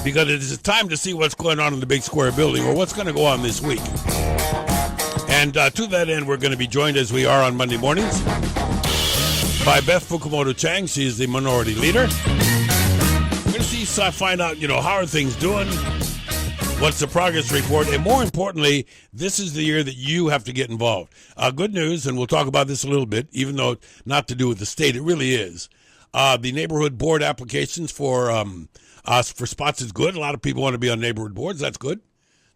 because it is time to see what's going on in the big square building or what's going to go on this week. And to that end, we're going to be joined, as we are on Monday mornings, by Beth Fukumoto Chang. She is the minority leader. We're going to find out, how are things doing? What's the progress report? And more importantly, this is the year that you have to get involved. Good news, and we'll talk about this a little bit, even though not to do with the state, it really is. The neighborhood board applications for spots is good. A lot of people want to be on neighborhood boards. That's good.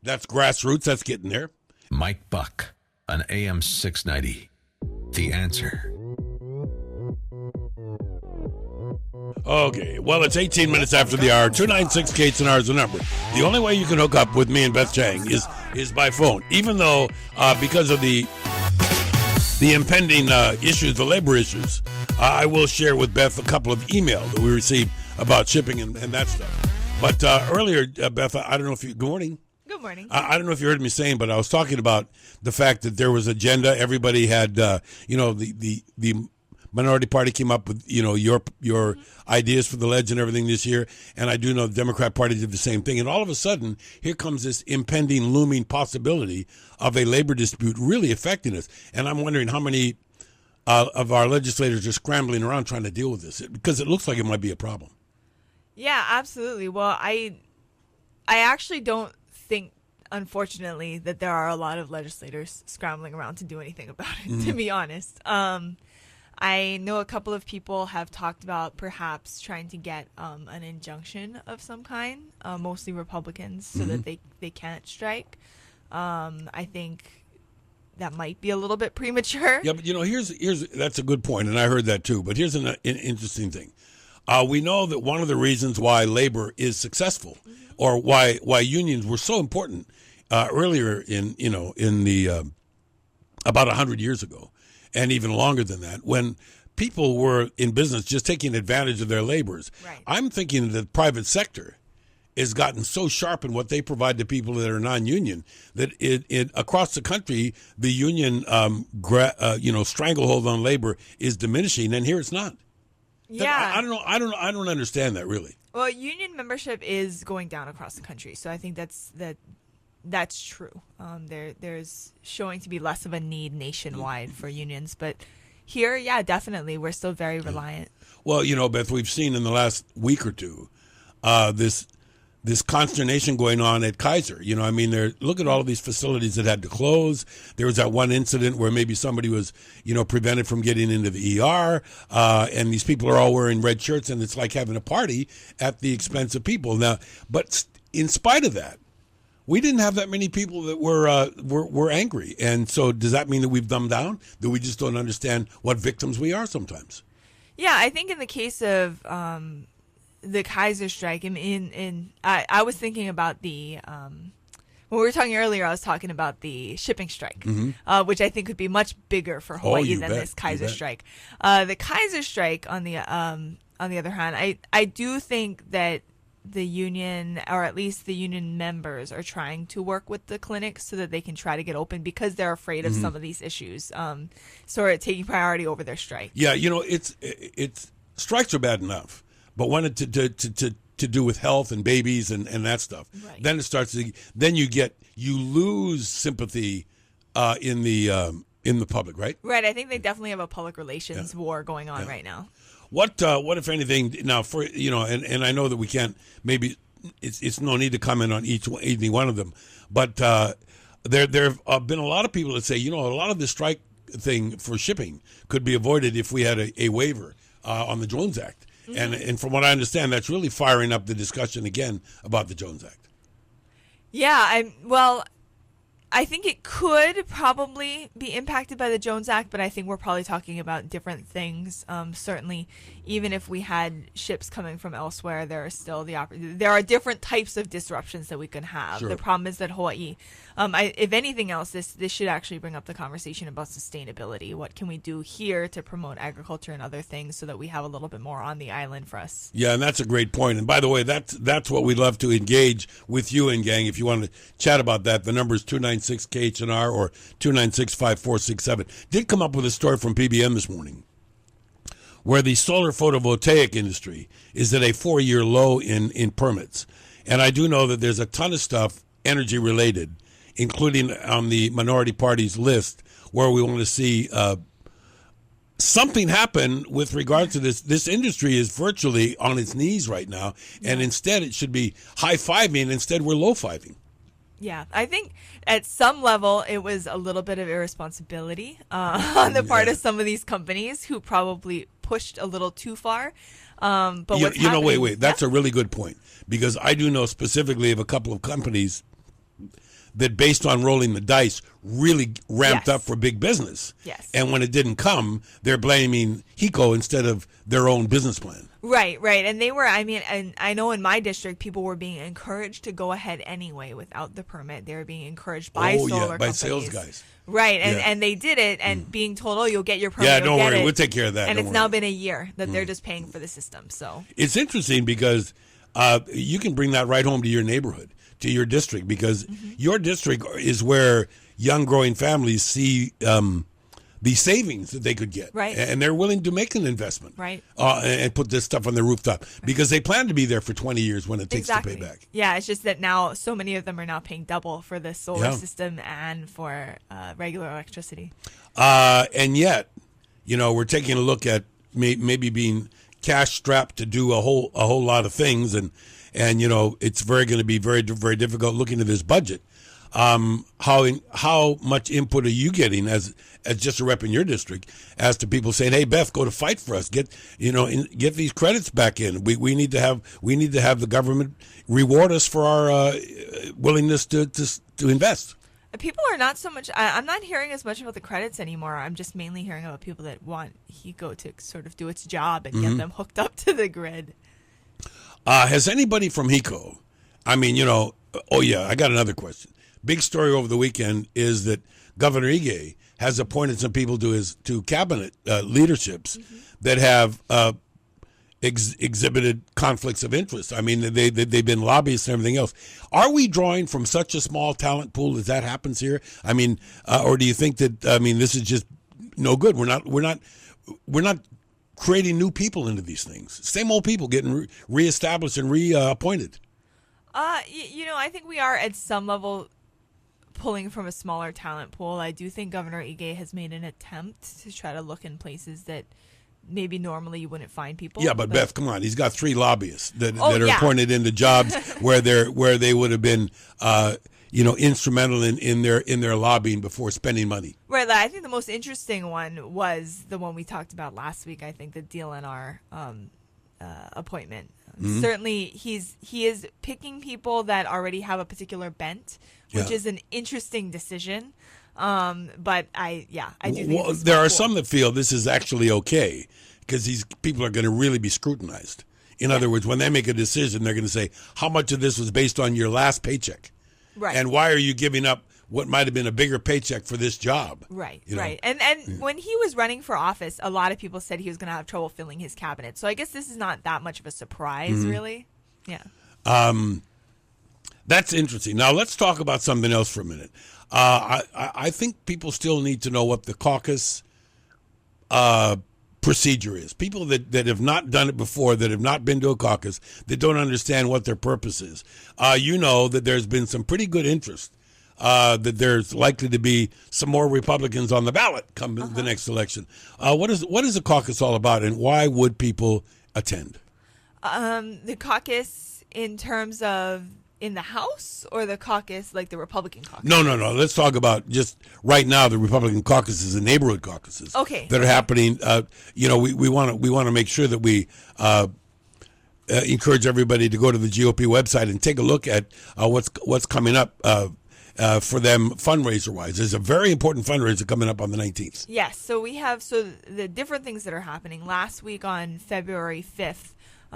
That's grassroots. That's getting there. Mike Buck on AM 690. The Answer. Okay, well, it's 18 minutes after the hour. 296 K8NR is the number. The only way you can hook up with me and Beth Chang is by phone, even though because of the impending issues, the labor issues, I will share with Beth a couple of emails that we received about shipping and that stuff. But earlier, Beth, I don't know if you... Good morning. Good morning. I don't know if you heard me saying, but I was talking about the fact that there was agenda. Everybody had, the minority party came up with, your ideas for the ledge and everything this year. And I do know the Democrat Party did the same thing. And all of a sudden, here comes this impending, looming possibility of a labor dispute really affecting us. And I'm wondering how many of our legislators are scrambling around trying to deal with this, because it looks like it might be a problem. Yeah, absolutely. Well, I actually don't think, unfortunately, that there are a lot of legislators scrambling around to do anything about it, to be honest. I know a couple of people have talked about perhaps trying to get an injunction of some kind, mostly Republicans, so that they can't strike. I think that might be a little bit premature. Yeah, but here's that's a good point, and I heard that too. But here's an interesting thing. We know that one of the reasons why labor is successful, or why unions were so important earlier in the about 100 years ago, and even longer than that, when people were in business just taking advantage of their laborers. Right. I'm thinking that the private sector has gotten so sharp in what they provide to people that are non-union that it across the country the union stranglehold on labor is diminishing, and here it's not. Yeah, I don't know. I don't understand that really. Well, union membership is going down across the country, so I think that's true. There's showing to be less of a need nationwide for unions, but here, yeah, definitely, we're still very reliant. Well, Beth, we've seen in the last week or two this consternation going on at Kaiser. Look at all of these facilities that had to close. There was that one incident where maybe somebody was, prevented from getting into the ER, and these people are all wearing red shirts, and it's like having a party at the expense of people. Now, but in spite of that, we didn't have that many people that were angry. And so does that mean that we've dumbed down? That we just don't understand what victims we are sometimes? Yeah, I think in the case of the Kaiser strike, I was thinking about the when we were talking earlier, I was talking about the shipping strike, which I think could be much bigger for Hawaii than this Kaiser strike. The Kaiser strike, on the other hand, I do think that the union, or at least the union members, are trying to work with the clinics so that they can try to get open, because they're afraid of some of these issues, sort of taking priority over their strike. Yeah, it's strikes are bad enough. But when it to do with health and babies and that stuff, right, then it starts to, then you lose sympathy in the public, right? Right. I think they definitely have a public relations war going on right now. What if anything now for and I know that we can't, maybe it's no need to comment on any one of them, but there have been a lot of people that say a lot of the strike thing for shipping could be avoided if we had a waiver on the Jones Act. And from what I understand, that's really firing up the discussion again about the Jones Act. Yeah, I think it could probably be impacted by the Jones Act, but I think we're probably talking about different things. Certainly, even if we had ships coming from elsewhere, there are still there are different types of disruptions that we can have. Sure. The problem is that Hawaii, if anything else, this should actually bring up the conversation about sustainability. What can we do here to promote agriculture and other things so that we have a little bit more on the island for us? Yeah, and that's a great point. And by the way, that's what we'd love to engage with you and gang. If you want to chat about that, the number is 296 KHNR or 296-5467. Did come up with a story from PBM this morning where the solar photovoltaic industry is at a 4-year low in permits. And I do know that there's a ton of stuff energy related, including on the minority party's list, where we want to see something happen with regard to this. This industry is virtually on its knees right now, and instead it should be high-fiving. Instead, we're low-fiving. Yeah, I think at some level it was a little bit of irresponsibility on the part of some of these companies who probably pushed a little too far. But what's happening, wait. That's a really good point, because I do know specifically of a couple of companies that, based on rolling the dice, really ramped up for big business. Yes. And when it didn't come, they're blaming HECO instead of their own business plan. Right. And they were, and I know in my district, people were being encouraged to go ahead anyway without the permit. They were being encouraged by solar by companies. sales guys. Right. And they did it, and being told, you'll get your permit. Yeah, don't worry. We'll take care of that. And don't it's worry. now been a year that they're just paying for the system. So it's interesting because you can bring that right home to your neighborhood, to your district, because your district is where young growing families see the savings that they could get, Right. And they're willing to make an investment, Right. And put this stuff on their rooftop because they plan to be there for 20 years when it takes to pay back. Yeah, it's just that now so many of them are now paying double for the solar system and for regular electricity. And yet, we're taking a look at maybe being cash strapped to do a whole lot of things, and it's going to be very, very difficult looking at this budget. How much input are you getting as just a rep in your district as to people saying, "Hey, Beth, go to fight for us. Get these credits back in. We need to have the government reward us for our willingness to invest." People are not so much. I'm not hearing as much about the credits anymore. I'm just mainly hearing about people that want HECO to sort of do its job and get them hooked up to the grid. Has anybody from HECO? I got another question. Big story over the weekend is that Governor Ige has appointed some people to cabinet leaderships that have exhibited conflicts of interest. I mean, they've been lobbyists and everything else. Are we drawing from such a small talent pool as that happens here? I mean, or do you think that this is just no good? We're not creating new people into these things. Same old people getting reestablished and reappointed. I think we are at some level pulling from a smaller talent pool. I do think Governor Ige has made an attempt to try to look in places that maybe normally you wouldn't find people. Yeah, but Beth, come on, he's got 3 lobbyists that are appointed into jobs where they would have been instrumental in their lobbying before spending money. Right. I think the most interesting one was the one we talked about last week. I think the DLNR appointment. Certainly, he is picking people that already have a particular bent, which is an interesting decision. But I do think there are some that feel this is actually okay because these people are going to really be scrutinized. In other words, when they make a decision, they're going to say, how much of this was based on your last paycheck? Right. And why are you giving up what might have been a bigger paycheck for this job? Right, right. And when he was running for office, a lot of people said he was going to have trouble filling his cabinet. So I guess this is not that much of a surprise, really. Yeah. That's interesting. Now, let's talk about something else for a minute. I think people still need to know what the caucus procedure is. People that have not done it before, that have not been to a caucus, that don't understand what their purpose is. That there's been some pretty good interest, that there's likely to be some more Republicans on the ballot come the next election. What is the caucus all about, and why would people attend? The caucus in terms of in the House, or the caucus like the Republican caucus? No. Let's talk about just right now the Republican caucuses and neighborhood caucuses that are happening. We want to make sure that we encourage everybody to go to the GOP website and take a look at what's coming up for them fundraiser wise. There's a very important fundraiser coming up on the 19th. Yes. So we have the different things that are happening. Last week on February 5th,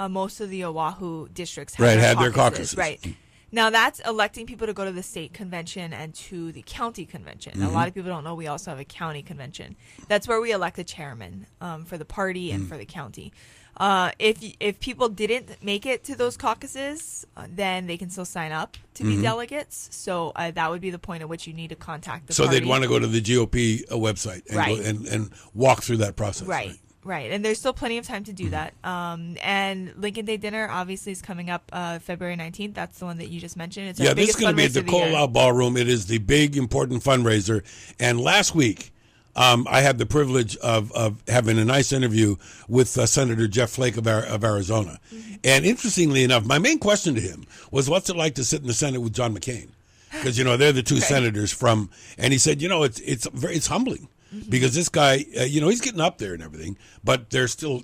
most of the Oahu districts had their caucuses. Right. Now, that's electing people to go to the state convention and to the county convention. A lot of people don't know we also have a county convention. That's where we elect a chairman for the party and for the county. If people didn't make it to those caucuses, then they can still sign up to be delegates. So that would be the point at which you need to contact the party. So they'd want to go to the GOP website and, and walk through that process. Right. Right, and there's still plenty of time to do that. And Lincoln Day dinner obviously is coming up February 19th. That's the one that you just mentioned. It's our this is biggest going to be at fundraiser the of the year. Cole Ballroom. It is the big, important fundraiser. And last week, I had the privilege of having a nice interview with Senator Jeff Flake of Arizona. And interestingly enough, my main question to him was, what's it like to sit in the Senate with John McCain? Because, they're the two senators from, and he said, it's humbling. Because this guy, he's getting up there and everything, but there's still,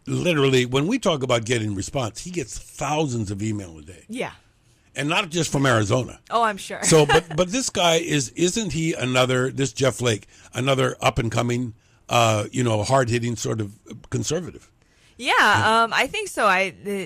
literally, when we talk about getting response, he gets thousands of email a day. Yeah. And not just from Arizona. Oh, I'm sure. So, but this guy isn't he this Jeff Flake, another up and coming, hard hitting sort of conservative? Yeah, I think so.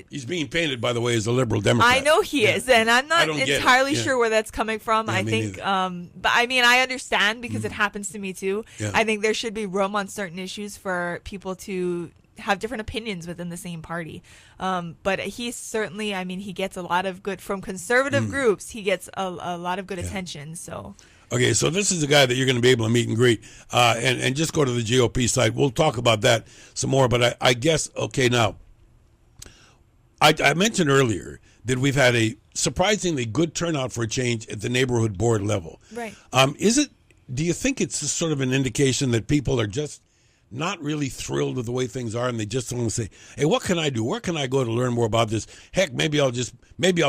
He's being painted, by the way, as a liberal Democrat. I know he is, and I'm not entirely sure where that's coming from. Yeah, I think, but I mean, I understand because it happens to me too. Yeah. I think there should be room on certain issues for people to have different opinions within the same party. But he certainly, he gets a lot of good from conservative groups. He gets a lot of good attention. So. Okay, so this is a guy that you're going to be able to meet and greet, and just go to the GOP site. We'll talk about that some more, but I guess, okay, now, I mentioned earlier that we've had a surprisingly good turnout for a change at the neighborhood board level. Right. Do you think it's sort of an indication that people are just not really thrilled with the way things are, and they just want to say, hey, what can I do? Where can I go to learn more about this? Heck, maybe I'll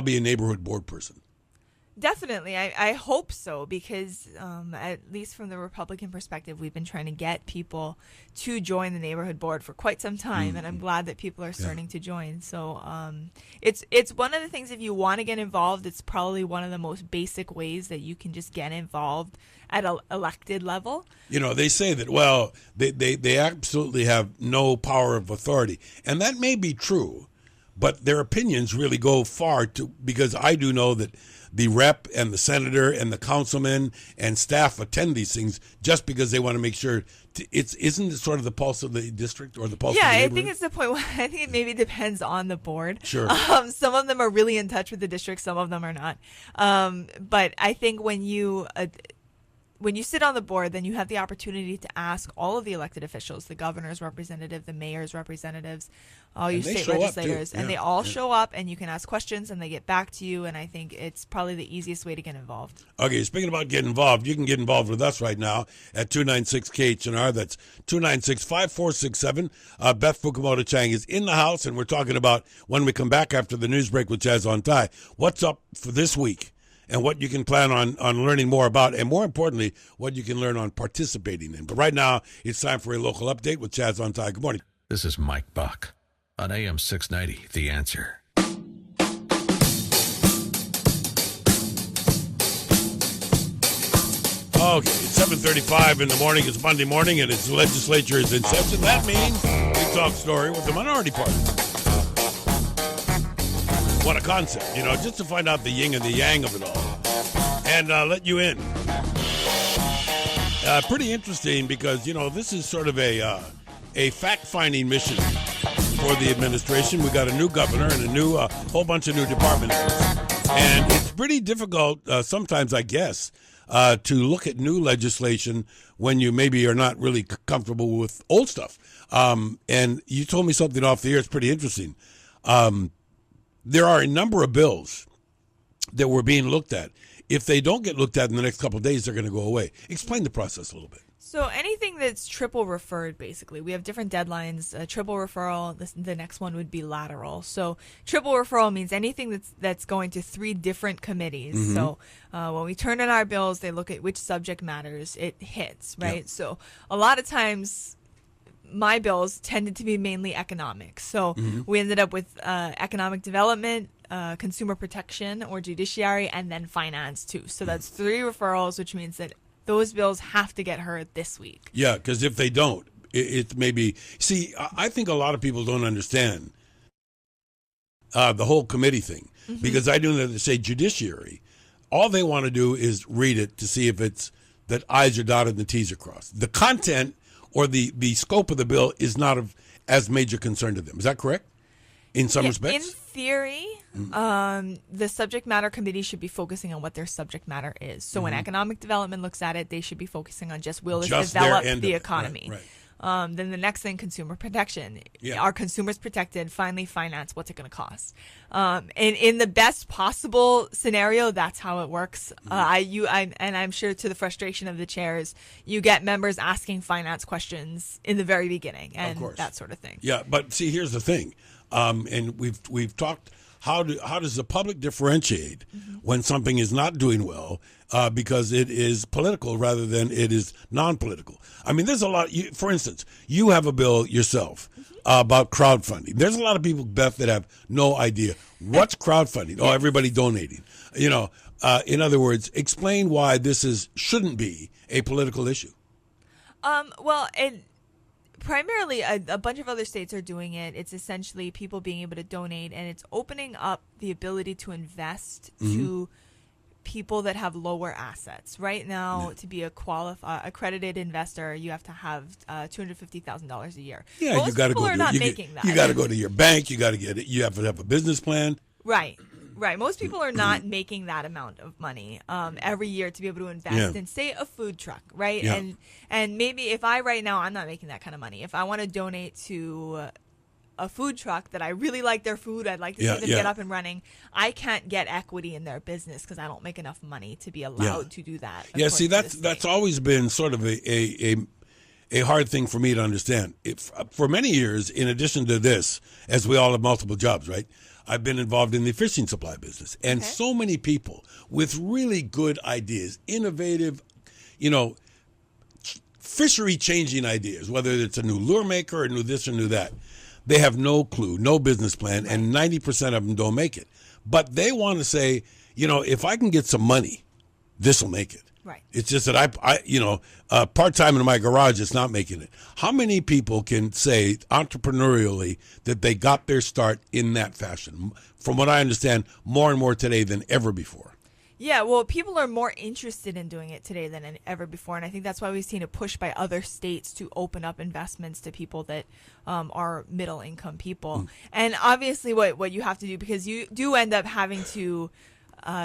be a neighborhood board person. Definitely. I hope so because at least from the Republican perspective, we've been trying to get people to join the neighborhood board for quite some time, and I'm glad that people are starting to join. So it's one of the things, if you want to get involved, it's probably one of the most basic ways that you can just get involved at an elected level. They say that, well, they absolutely have no power of authority, and that may be true, but their opinions really go far because I do know that the rep and the senator and the councilman and staff attend these things just because they want to make sure isn't it sort of the pulse of the district or the pulse of the neighborhood? I think it's the point where I think it maybe depends on the board. Sure. Some of them are really in touch with the district, some of them are not. But I think when you sit on the board, then you have the opportunity to ask all of the elected officials, the governor's representative, the mayor's representatives, all your state legislators, and they all show up, and you can ask questions, and they get back to you, and I think it's probably the easiest way to get involved. Okay, speaking about getting involved, you can get involved with us right now at 296-KHNR. That's 296-5467. Beth Fukumoto Chang is in the house, and we're talking about, when we come back after the news break with Chaz on Thai, what's up for this week and what you can plan on learning more about, and more importantly, what you can learn on participating in. But right now, it's time for a local update with Chaz on Thai. Good morning. This is Mike Buck on AM 690, The Answer. Okay, it's 7:35 in the morning. It's Monday morning, and the legislature is in session. That means we talk story with the minority party. What a concept, just to find out the yin and the yang of it all, and let you in. Pretty interesting because, this is sort of a fact-finding mission for the administration. We got a new governor and a whole bunch of new department heads. And it's pretty difficult sometimes, I guess, to look at new legislation when you maybe are not really comfortable with old stuff. And you told me something off the air. It's pretty interesting. There are a number of bills that were being looked at. If they don't get looked at in the next couple of days, they're going to go away. Explain the process a little bit. So anything that's triple referred, basically, we have different deadlines. Triple referral, the next one would be lateral. So triple referral means anything that's going to 3 different committees. Mm-hmm. So when we turn in our bills, they look at which subject matters it hits, right? Yep. So a lot of times my bills tended to be mainly economic. So we ended up with economic development, consumer protection or judiciary, and then finance too. So that's 3 referrals, which means that those bills have to get heard this week. Yeah, because if they don't, it may be... See, I think a lot of people don't understand the whole committee thing. Mm-hmm. Because I do know that they say judiciary, all they want to do is read it to see if it's that I's are dotted and the T's are crossed. The content or the scope of the bill is not of as major concern to them. Is that correct? In some respects? In theory, the subject matter committee should be focusing on what their subject matter is. So when economic development looks at it, they should be focusing on will this develop the economy? Then the next thing, consumer protection. Yeah. Are consumers protected? Finally finance. What's it going to cost? In the best possible scenario, that's how it works. I'm sure to the frustration of the chairs, you get members asking finance questions in the very beginning and that sort of thing. Yeah, but see, here's the thing, and we've talked. How does the public differentiate when something is not doing well because it is political rather than it is non-political? I mean, there's a lot. For instance, you have a bill yourself about crowdfunding. There's a lot of people, Beth, that have no idea what's crowdfunding. Oh, everybody donating. In other words, explain why this shouldn't be a political issue. Primarily, a bunch of other states are doing it. It's essentially people being able to donate, and it's opening up the ability to invest to people that have lower assets. Right now, to be a accredited investor, you have to have $250,000 a year. Yeah, most you got to people go. are not making that. You got to go to your bank. You got to get it. You have to have a business plan. Right. Most people are not making that amount of money every year to be able to invest in, say, a food truck, right? Yeah. And maybe if right now, I'm not making that kind of money. If I want to donate to a food truck that I really like their food, I'd like to see them get up and running, I can't get equity in their business because I don't make enough money to be allowed to do that. Yeah, see, that's always been sort of a hard thing for me to understand. For many years, in addition to this, as we all have multiple jobs, right? I've been involved in the fishing supply business. And so many people with really good ideas, innovative, fishery-changing ideas, whether it's a new lure maker or new this or new that, they have no clue, no business plan, and 90% of them don't make it. But they want to say, if I can get some money, this will make it. Right. It's just that I part-time in my garage, it's not making it. How many people can say entrepreneurially that they got their start in that fashion? From what I understand, more and more today than ever before. Yeah, well, people are more interested in doing it today than ever before, and I think that's why we've seen a push by other states to open up investments to people that are middle-income people. And obviously what you have to do, because you do end up having to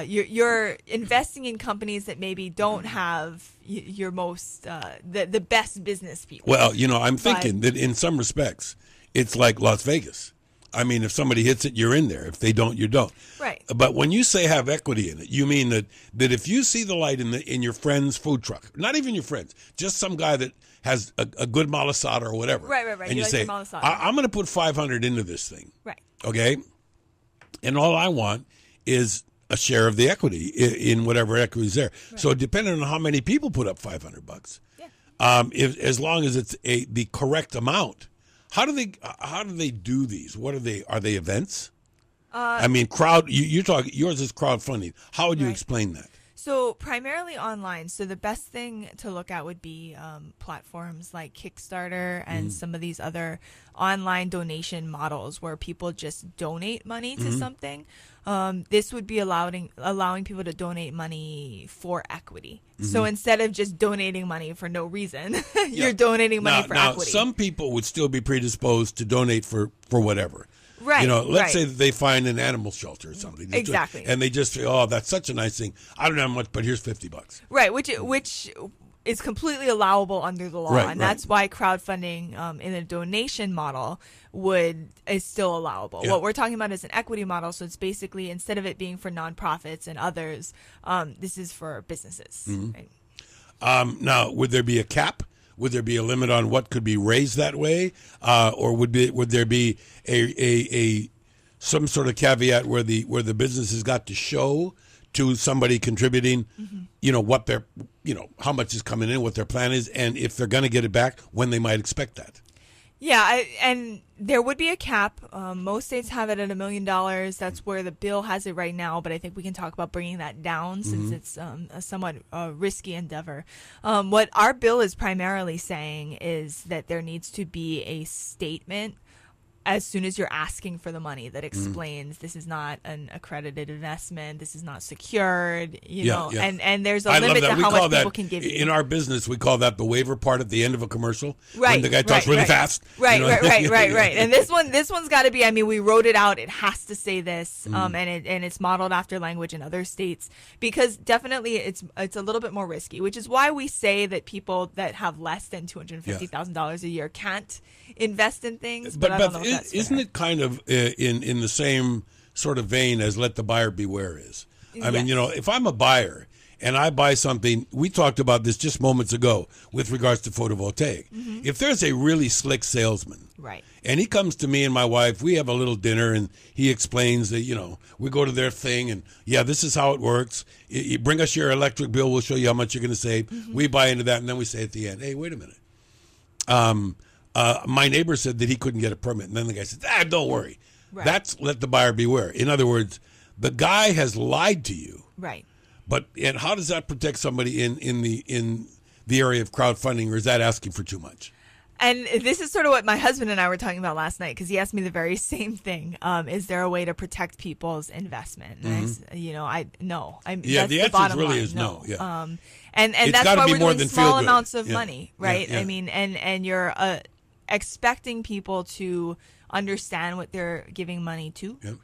you're investing in companies that maybe don't have your most the best business people. Well, I'm thinking that in some respects, it's like Las Vegas. I mean, if somebody hits it, you're in there. If they don't, you don't. Right. But when you say have equity in it, you mean that if you see the light in your friend's food truck, not even your friends, just some guy that has a good malasada or whatever. Right. And you like say, I'm going to put $500 into this thing. Right. Okay. And all I want is a share of the equity in whatever equity is there. Right. So depending on how many people put up $500, as long as it's the correct amount. How do they do these? What are they? Are they events? I mean, you're talking. Yours is crowdfunding. How would you explain that? So primarily online. So the best thing to look at would be platforms like Kickstarter and some of these other online donation models where people just donate money to something. This would be allowing people to donate money for equity. So instead of just donating money for no reason, you're donating money for equity. Some people would still be predisposed to donate for whatever. Right. Let's say that they find an animal shelter or something. Exactly. And they just say, oh, that's such a nice thing. I don't have much, but here's $50. Right, which is completely allowable under the law. And that's why crowdfunding in a donation model is still allowable. Yeah. What we're talking about is an equity model. So it's basically, instead of it being for nonprofits and others, this is for businesses. Right? Now, would there be a cap? Would there be a limit on what could be raised that way, or would there be a some sort of caveat where the business has got to show to somebody contributing, what their how much is coming in, what their plan is, and if they're going to get it back, when they might expect that? Yeah, and there would be a cap. Most states have it at $1 million. That's where the bill has it right now, but I think we can talk about bringing that down since it's a somewhat risky endeavor. What our bill is primarily saying is that there needs to be a statement as soon as you're asking for the money that explains this is not an accredited investment, this is not secured, you know, and there's a limit to how much people can give you. In our business, we call that the waiver part at the end of a commercial. Right. When the guy talks really fast. Right, you know? right. And this one's got to be, I mean, we wrote it out. It has to say this, and it's modeled after language in other states, because definitely it's a little bit more risky, which is why we say that people that have less than $250,000 a year can't invest in things. But I don't know if that's fair. Isn't it kind of in the same sort of vein as let the buyer beware is? I mean, you know, if I'm a buyer and I buy something, we talked about this just moments ago with regards to photovoltaic. If there's a really slick salesman, right, and he comes to me and my wife, we have a little dinner, and he explains that, you know, we go to their thing, and this is how it works. You bring us your electric bill, we'll show you how much you're going to save. We buy into that, and then we say at the end, hey, wait a minute. My neighbor said that he couldn't get a permit, and then the guy said, don't worry. Right. That's let the buyer beware. In other words, the guy has lied to you. Right. And how does that protect somebody in the area of crowdfunding, or is that asking for too much? And this is sort of what my husband and I were talking about last night, because he asked me the very same thing. Is there a way to protect people's investment? And no. The answer really is no. Yeah. And that's why we're doing small amounts of money, right? I mean, and you're expecting people to understand what they're giving money to. Yep.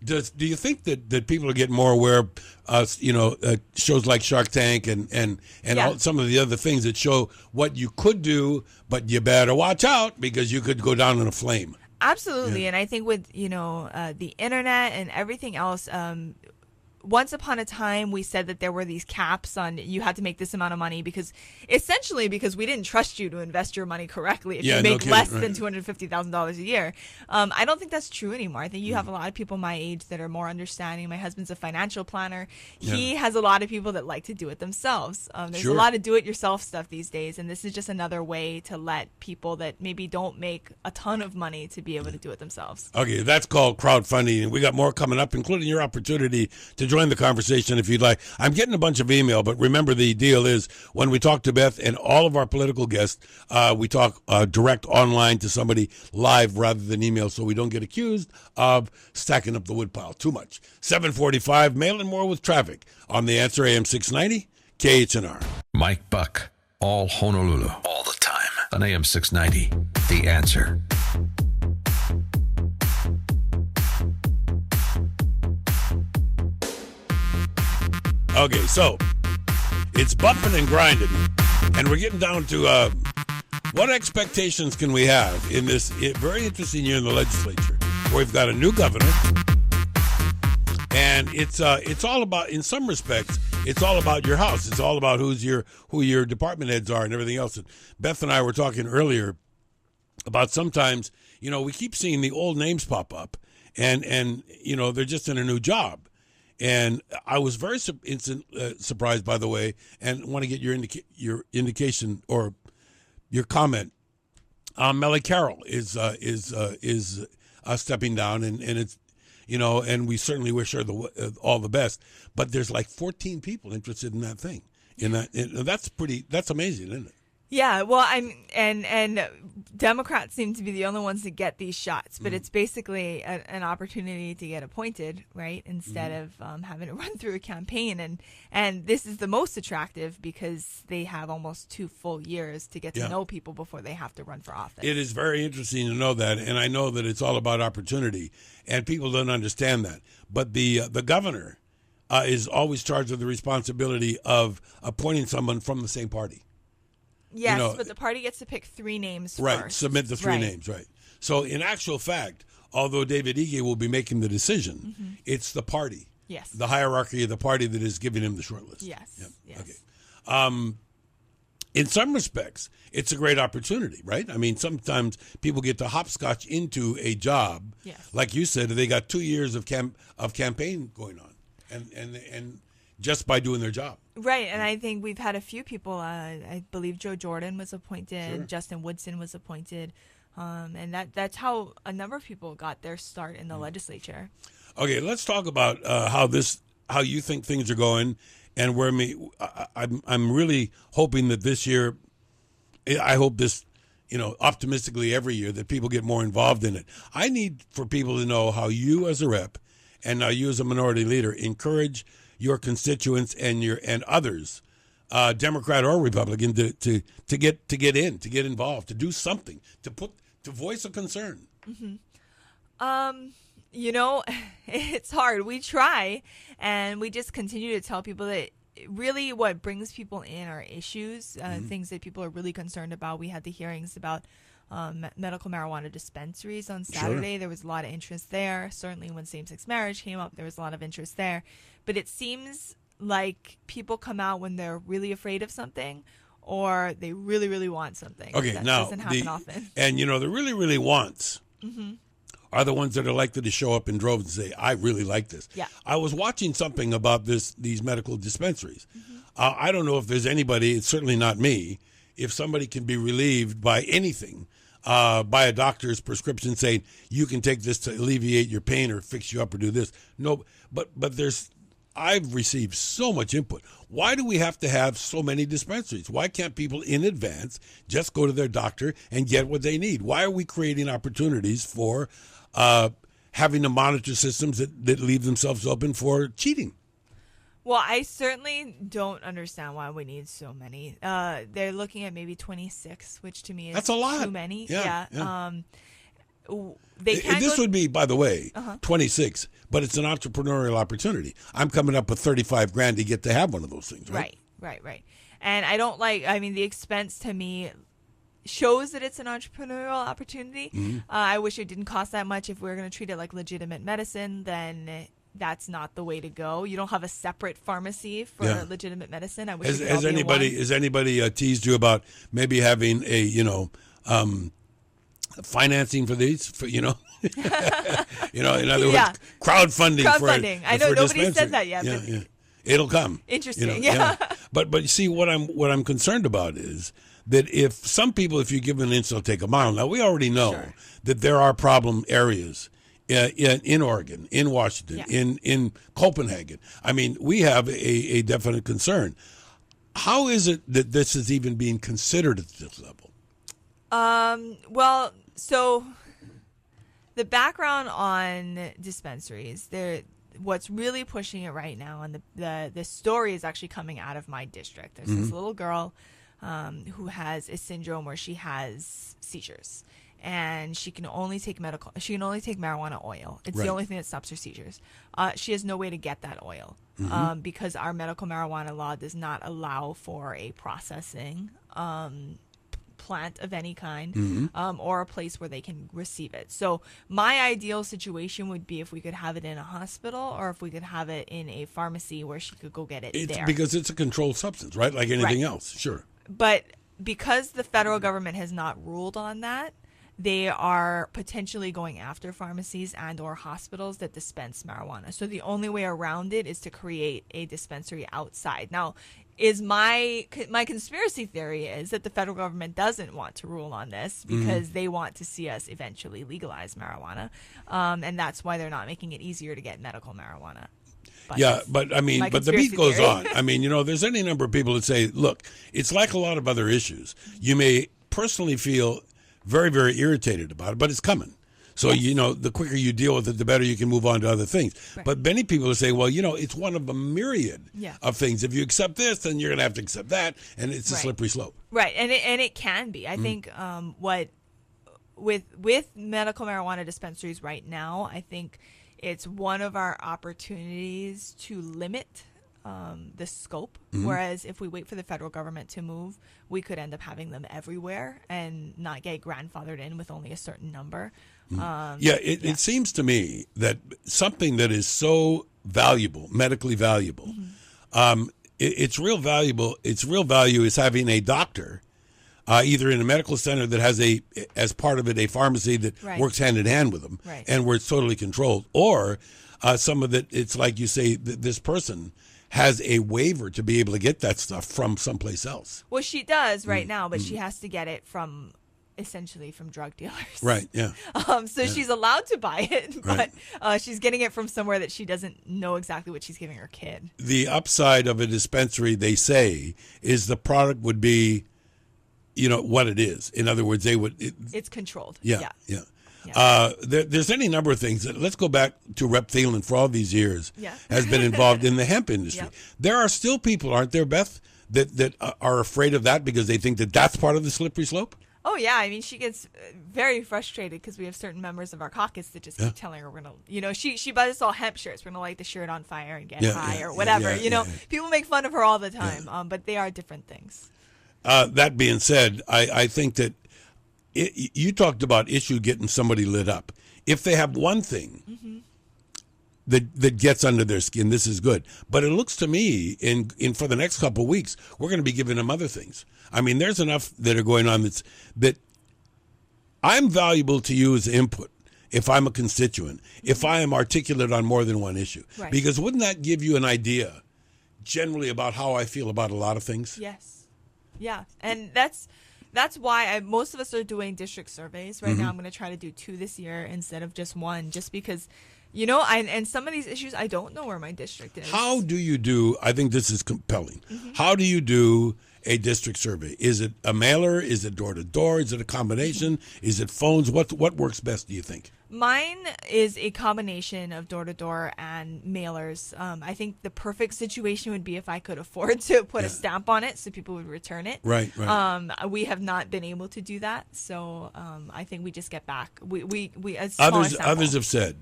Do you think that people are getting more aware of shows like Shark Tank and some of the other things that show what you could do, but you better watch out because you could go down in a flame? Absolutely. And I think with the internet and everything else, once upon a time, we said that there were these caps on you had to make this amount of money because we didn't trust you to invest your money correctly if you make less than $250,000 a year. I don't think that's true anymore. I think you have a lot of people my age that are more understanding. My husband's a financial planner. He has a lot of people that like to do it themselves. There's a lot of do-it-yourself stuff these days, and this is just another way to let people that maybe don't make a ton of money to be able to do it themselves. Okay, that's called crowdfunding, and we got more coming up, including your opportunity to join the conversation if you'd like. I'm getting a bunch of email, but remember the deal is when we talk to Beth and all of our political guests, we talk direct online to somebody live rather than email, so we don't get accused of stacking up the woodpile too much. 7:45, Mail and More with traffic on The Answer AM 690, KHNR. Mike Buck, all Honolulu, all the time on AM 690, The Answer. Okay, so it's bumping and grinding, and we're getting down to what expectations can we have in this very interesting year in the legislature, where we've got a new governor, and it's all about, in some respects, it's all about your house. It's all about who your department heads are and everything else. And Beth and I were talking earlier about sometimes, we keep seeing the old names pop up, and they're just in a new job. And I was very surprised, by the way, and want to get your indication or your comment. Melly Carroll is stepping down, and it's and we certainly wish her all the best. But there's like 14 people interested in that thing. That's amazing, isn't it? Yeah, well, and Democrats seem to be the only ones that get these shots, but it's basically an opportunity to get appointed, right? Instead of having to run through a campaign, and this is the most attractive because they have almost 2 full years to get to know people before they have to run for office. It is very interesting to know that, and I know that it's all about opportunity, and people don't understand that. But the governor is always charged with the responsibility of appointing someone from the same party. Yes, but the party gets to pick 3 names right, first. Submit the 3 names, right. So in actual fact, although David Ige will be making the decision, it's the party. Yes. The hierarchy of the party that is giving him the shortlist. Yes. Yep. Yes. Okay. In some respects, it's a great opportunity, right? I mean, sometimes people get to hopscotch into a job. Yes. Like you said, they got 2 years of campaign going on. And just by doing their job. Right, and I think we've had a few people, I believe Joe Jordan was appointed, Justin Woodson was appointed, and that's how a number of people got their start in the legislature. Okay, let's talk about how you think things are going, and where I'm really hoping that this year, I hope this optimistically every year that people get more involved in it. I need for people to know how you as a rep and now you as a minority leader encourage your constituents and others, Democrat or Republican, to get involved, to do something, to voice a concern. Mm-hmm. It's hard. We try, and we just continue to tell people that really what brings people in are issues, things that people are really concerned about. We had the hearings about medical marijuana dispensaries on Saturday. Sure. There was a lot of interest there. Certainly when same-sex marriage came up, there was a lot of interest there. But it seems like people come out when they're really afraid of something or they really, really want something. Okay, that now, doesn't happen often. And, the really, really wants are the ones that are likely to show up in droves and say, I really like this. Yeah. I was watching something about these medical dispensaries. I don't know if there's anybody, it's certainly not me, if somebody can be relieved by anything, by a doctor's prescription saying, you can take this to alleviate your pain or fix you up or do this. No, but I've received so much input. Why do we have to have so many dispensaries? Why can't people in advance just go to their doctor and get what they need? Why are we creating opportunities for having to monitor systems that leave themselves open for cheating? Well, I certainly don't understand why we need so many. They're looking at maybe 26, which to me is that's a lot. Too many. Yeah. This would be, by the way, 26, but it's an entrepreneurial opportunity. I'm coming up with $35,000 to get to have one of those things, right? Right. And I don't the expense to me shows that it's an entrepreneurial opportunity. I wish it didn't cost that much. If we were going to treat it like legitimate medicine, then that's not the way to go. You don't have a separate pharmacy for legitimate medicine. I wish has anybody teased you about maybe having a financing for these? In other words, crowdfunding. I know nobody said that yet. Yeah, but it'll come. Interesting. But you see, what I'm concerned about is that if you give them an inch, they'll take a mile. Now we already know that there are problem areas in Oregon, in Washington, in Copenhagen. I mean, we have a definite concern. How is it that this is even being considered at this level? Well, so the background on dispensaries, what's really pushing it right now, and the story is actually coming out of my district. There's this little girl who has a syndrome where she has seizures. And she can only take marijuana oil. It's the only thing that stops her seizures. She has no way to get that oil because our medical marijuana law does not allow for a processing plant of any kind or a place where they can receive it. So my ideal situation would be if we could have it in a hospital or if we could have it in a pharmacy where she could go get it there. Because it's a controlled substance, right? Like anything else, sure. But because the federal government has not ruled on that, they are potentially going after pharmacies and or hospitals that dispense marijuana. So the only way around it is to create a dispensary outside. Now, is my conspiracy theory is that the federal government doesn't want to rule on this because they want to see us eventually legalize marijuana, and that's why they're not making it easier to get medical marijuana. But the beat goes on. I mean, there's any number of people that say, look, it's like a lot of other issues. You may personally feel very, very irritated about it, but it's coming. So, the quicker you deal with it, the better you can move on to other things. Right. But many people say, well, it's one of a myriad of things. If you accept this, then you're going to have to accept that, and it's a slippery slope. Right, and it can be. I think with medical marijuana dispensaries right now, I think it's one of our opportunities to limit the scope, whereas if we wait for the federal government to move, we could end up having them everywhere and not get grandfathered in with only a certain number. It seems to me that something that is so valuable, medically valuable, its real value is having a doctor, either in a medical center that has as part of it a pharmacy that works hand in hand with them, and where it's totally controlled, or some of it, it's like you say, this person has a waiver to be able to get that stuff from someplace else. Well, she does right now, but she has to get it essentially from drug dealers. Right, yeah. She's allowed to buy it, but she's getting it from somewhere that she doesn't know exactly what she's giving her kid. The upside of a dispensary, they say, is the product would be what it is. In other words, they would. It's controlled. Yeah. Yeah. There's any number of things. Let's go back to Rep. Thielen for all these years. Yeah. Has been involved in the hemp industry. Yep. There are still people, aren't there, Beth, that are afraid of that because they think that that's part of the slippery slope? Oh, yeah. I mean, she gets very frustrated because we have certain members of our caucus that just keep telling her we're going to, she buys us all hemp shirts. We're going to light the shirt on fire and get high or whatever. People make fun of her all the time, but they are different things. That being said, I think that you talked about issue getting somebody lit up. If they have one thing that gets under their skin, this is good. But it looks to me, in for the next couple of weeks, we're going to be giving them other things. I mean, there's enough that are going on that I'm valuable to you as input if I'm a constituent, if I am articulate on more than one issue. Right. Because wouldn't that give you an idea generally about how I feel about a lot of things? Yes. Yeah. And that's why most of us are doing district surveys right now. I'm going to try to do 2 this year instead of just 1, just because, and some of these issues, I don't know where my district is. How do you do, I think this is compelling, how do you do a district survey? Is it a mailer? Is it door-to-door? Is it a combination? Is it phones? What works best, do you think? Mine is a combination of door-to-door and mailers. I think the perfect situation would be if I could afford to put a stamp on it so people would return it. Right. We have not been able to do that, so I think we just get back. We a smaller sample. Others have said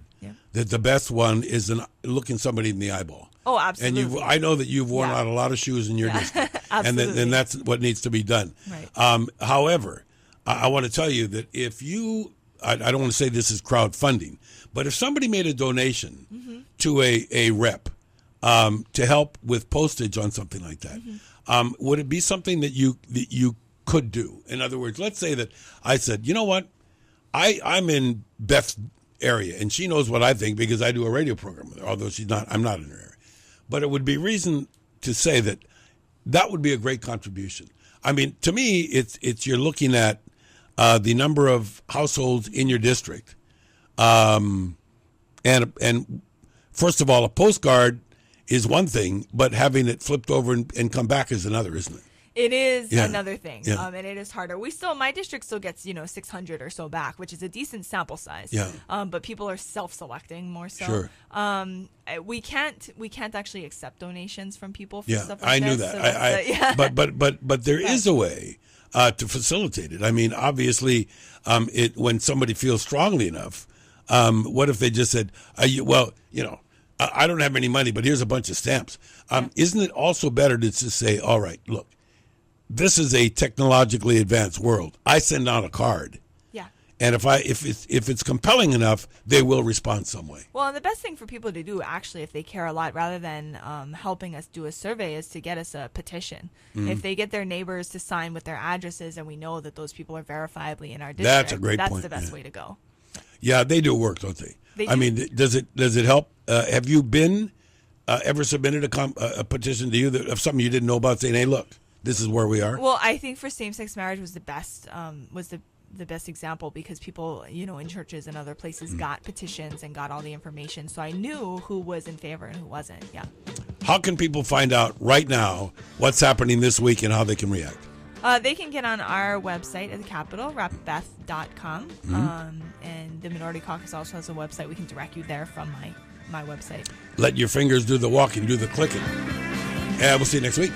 that the best one is looking somebody in the eyeball. Oh, absolutely. And I know that you've worn out a lot of shoes in your district. Absolutely. And that's what needs to be done. Right. However, I want to tell you that if you, I don't want to say this is crowdfunding, but if somebody made a donation to a rep to help with postage on something like that, would it be something that you could do? In other words, let's say that I said, you know what, I'm in Beth's area, and she knows what I think because I do a radio program with her, although I'm not in her area. But it would be reason to say that would be a great contribution. I mean, to me, it's you're looking at the number of households in your district, and first of all, a postcard is one thing, but having it flipped over and come back is another, isn't it? It is another thing, Yeah. and it is harder. My district still gets 600 or so back, which is a decent sample size. Yeah. But people are self-selecting more so. Sure. We can't actually accept donations from people for Yeah, stuff like I knew this. that. So But there is a way to facilitate it. I mean, obviously, when somebody feels strongly enough, what if they just said, I don't have any money, but here's a bunch of stamps. Isn't it also better to just say, all right, look, this is a technologically advanced world. I send out a card. Yeah. And if it's compelling enough, they will respond some way. Well, and the best thing for people to do, actually, if they care a lot, rather than helping us do a survey, is to get us a petition. If they get their neighbors to sign with their addresses, and we know that those people are verifiably in our district, That's a great that's point. the best way to go. Yeah, they do work, don't they? They I do. mean, does it help? Have you been ever submitted a petition to you of something you didn't know about, saying, hey, look, this is where we are? Well, I think for same-sex marriage was the best, the best example, because people, in churches and other places got petitions and got all the information. So I knew who was in favor and who wasn't. Yeah. How can people find out right now what's happening this week and how they can react? They can get on our website at the Capitol, rapbeth.com. And the Minority Caucus also has a website. We can direct you there from my website. Let your fingers do the walking, do the clicking. And we'll see you next week.